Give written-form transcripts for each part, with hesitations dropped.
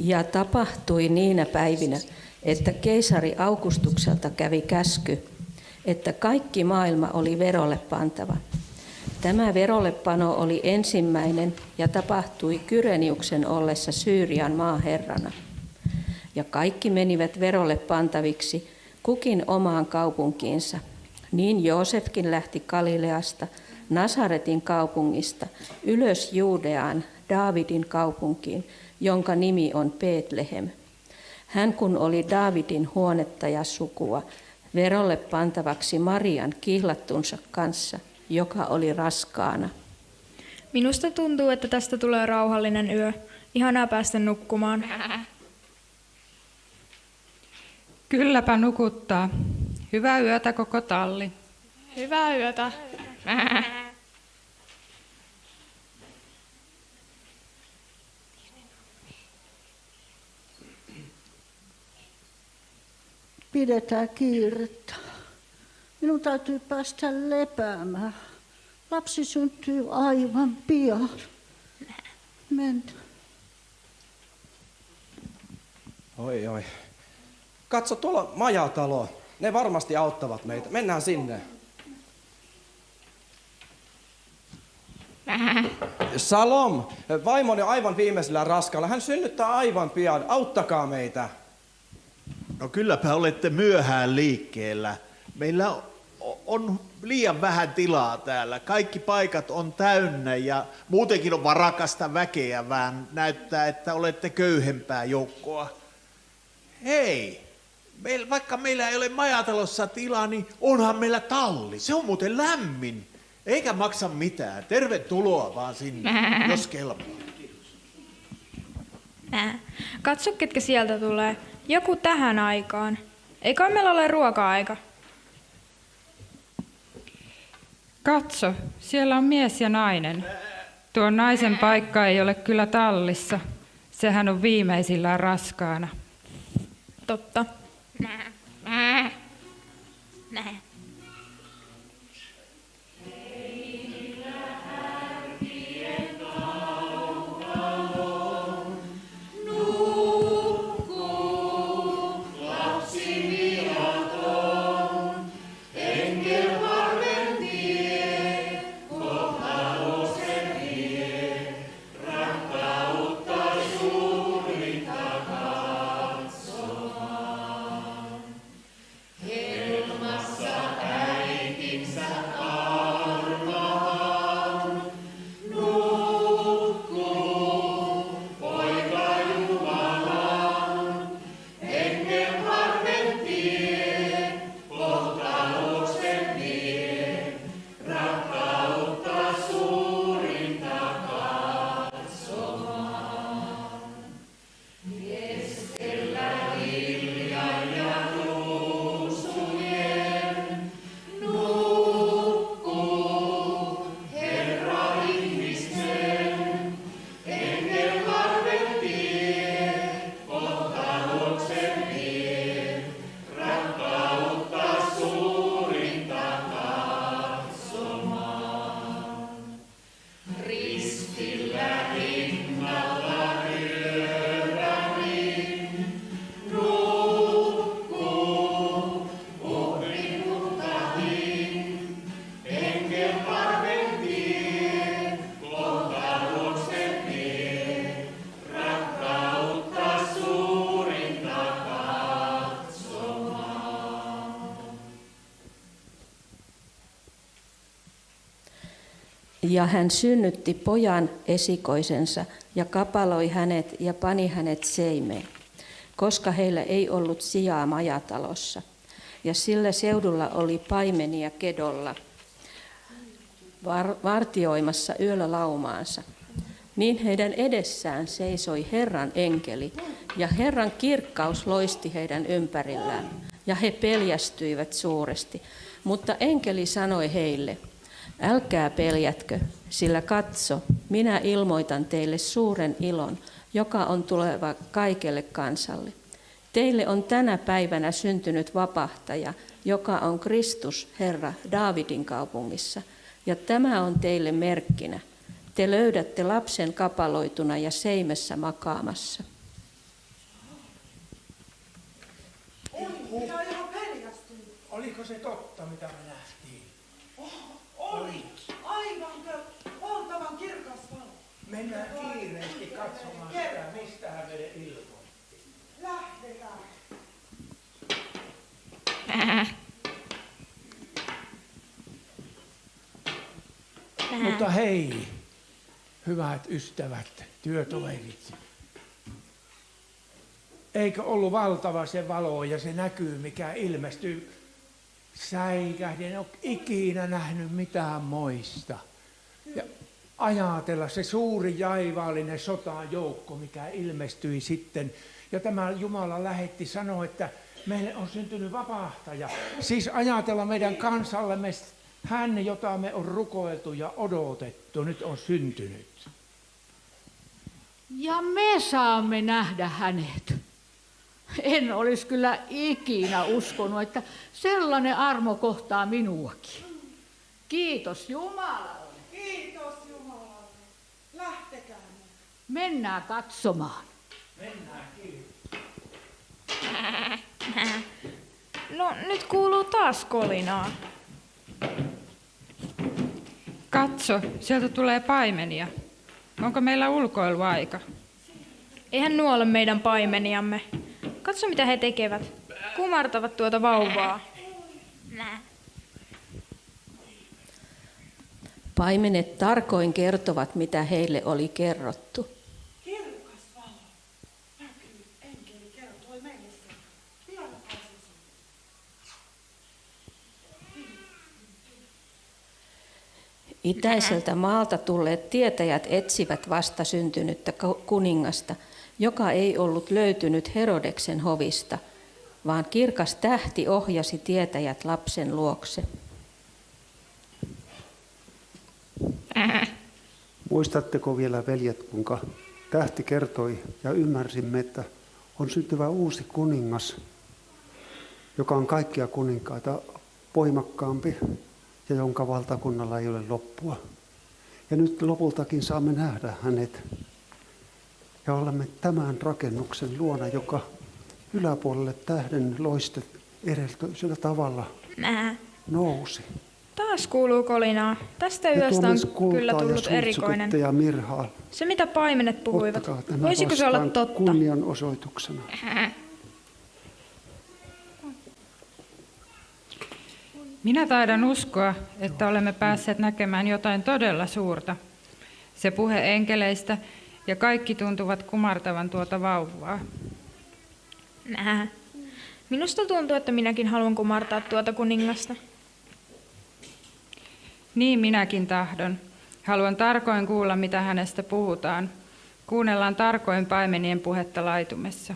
Ja tapahtui niinä päivinä, että keisari Augustukselta kävi käsky, että kaikki maailma oli verolle pantava. Tämä verollepano oli ensimmäinen ja tapahtui Kyreniuksen ollessa Syyrian maaherrana. Ja kaikki menivät verolle pantaviksi, kukin omaan kaupunkiinsa. Niin Joosefkin lähti Galileasta, Nasaretin kaupungista, ylös Juudeaan, Daavidin kaupunkiin, jonka nimi on Betlehem. Hän kun oli Daavidin huonettajasukua, verolle pantavaksi Marian kihlattunsa kanssa, joka oli raskaana. Minusta tuntuu, että tästä tulee rauhallinen yö. Ihanaa päästä nukkumaan. Kylläpä nukuttaa. Hyvää yötä koko talli. Hyvää yötä. Pidetään kiirettä. Minun täytyy päästä lepäämään. Lapsi syntyy aivan pian. Mennään. Oi. Katso, tuolla on majatalo. Ne varmasti auttavat meitä. Mennään sinne. Salom, vaimoni on aivan viimeisellä raskaalla. Hän synnyttää aivan pian. Auttakaa meitä. No kylläpä olette myöhään liikkeellä. Meillä on liian vähän tilaa täällä. Kaikki paikat on täynnä ja muutenkin on varakasta väkeä, vaan näyttää, että olette köyhempää joukkoa. Hei, vaikka meillä ei ole majatalossa tilaa, niin onhan meillä talli. Se on muuten lämmin, eikä maksa mitään. Tervetuloa vaan sinne, jos kelpaa. Katso, ketkä sieltä tulee. Joku tähän aikaan. Eikä meillä ole ruoka-aika. Katso, siellä on mies ja nainen. Tuo naisen paikka ei ole kyllä tallissa. Sehän on viimeisillään raskaana. Totta. Ja hän synnytti pojan esikoisensa ja kapaloi hänet ja pani hänet seimeen, koska heillä ei ollut sijaa majatalossa. Ja sillä seudulla oli paimenia kedolla vartioimassa yöllä laumaansa. Niin heidän edessään seisoi Herran enkeli, ja Herran kirkkaus loisti heidän ympärillään, ja he peljästyivät suuresti. Mutta enkeli sanoi heille: älkää peljätkö, sillä katso, minä ilmoitan teille suuren ilon, joka on tuleva kaikelle kansalle. Teille on tänä päivänä syntynyt vapahtaja, joka on Kristus, Herra, Daavidin kaupungissa. Ja tämä on teille merkkinä. Te löydätte lapsen kapaloituna ja seimessä makaamassa. Se on ihan peljästynyt. Oliko se totta, mitä me nähtiin? Oli. Aivan valtavan kirkas valo. Mennään kiireesti katsomaan sitä, mistä hän meille ilmoitti. Lähdetään. Mutta hei, hyvät ystävät, työtoverit. Eikö ollut valtava se valo ja se näkyy, mikä ilmestyy? Säikähdin, en ole ikinä nähnyt mitään moista. Ja ajatella se suuri jaivaallinen sotajoukko, mikä ilmestyi sitten. Ja tämä Jumala lähetti sanoa, että meille on syntynyt vapahtaja. Siis ajatella meidän kansallemme, hän, jota me on rukoiltu ja odotettu, nyt on syntynyt. Ja me saamme nähdä hänet. En olisi kyllä ikinä uskonut, että sellainen armo kohtaa minuakin. Kiitos Jumalalle. Kiitos Jumalalle. Lähtekää. Mennään katsomaan. No nyt kuuluu taas kolinaa. Katso, sieltä tulee paimenia. Onko meillä ulkoiluaika? Eihän nuo ole meidän paimeniamme. Katso mitä he tekevät. Kumartavat tuota vauvaa. Paimenet tarkoin kertovat, mitä heille oli kerrottu. Kirkas valo. Näkyy. Enkeli kertoi meille sen. Pian pääsisi. Itäiseltä maalta tulleet tietäjät etsivät vastasyntynyttä kuningasta, joka ei ollut löytynyt Herodeksen hovista, vaan kirkas tähti ohjasi tietäjät lapsen luokse. Muistatteko vielä, veljet, kuinka tähti kertoi ja ymmärsimme, että on syntyvä uusi kuningas, joka on kaikkia kuninkaita voimakkaampi ja jonka valtakunnalla ei ole loppua. Ja nyt lopultakin saamme nähdä hänet. Ja olemme tämän rakennuksen luona, joka yläpuolelle tähden loiste edellytyisellä tavalla nousi. Taas kuuluu kolinaa. Tästä yöstä on kyllä tullut erikoinen. Ja mirhaa. Se mitä paimenet puhuivat. Voisiko se olla totta? Kunnianosoituksena. Minä taidan uskoa, että olemme päässeet näkemään jotain todella suurta. Se puhe enkeleistä ja kaikki tuntuvat kumartavan tuota vauvaa. Minusta tuntuu, että minäkin haluan kumartaa tuota kuningasta. Niin minäkin tahdon. Haluan tarkoin kuulla, mitä hänestä puhutaan. Kuunnellaan tarkoin paimenien puhetta laitumessa.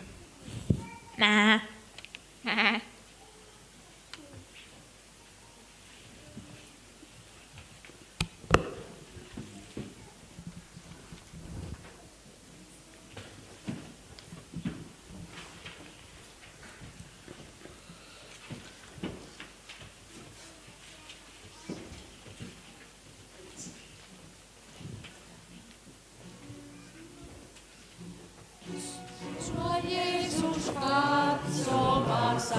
Jeesus katsomassa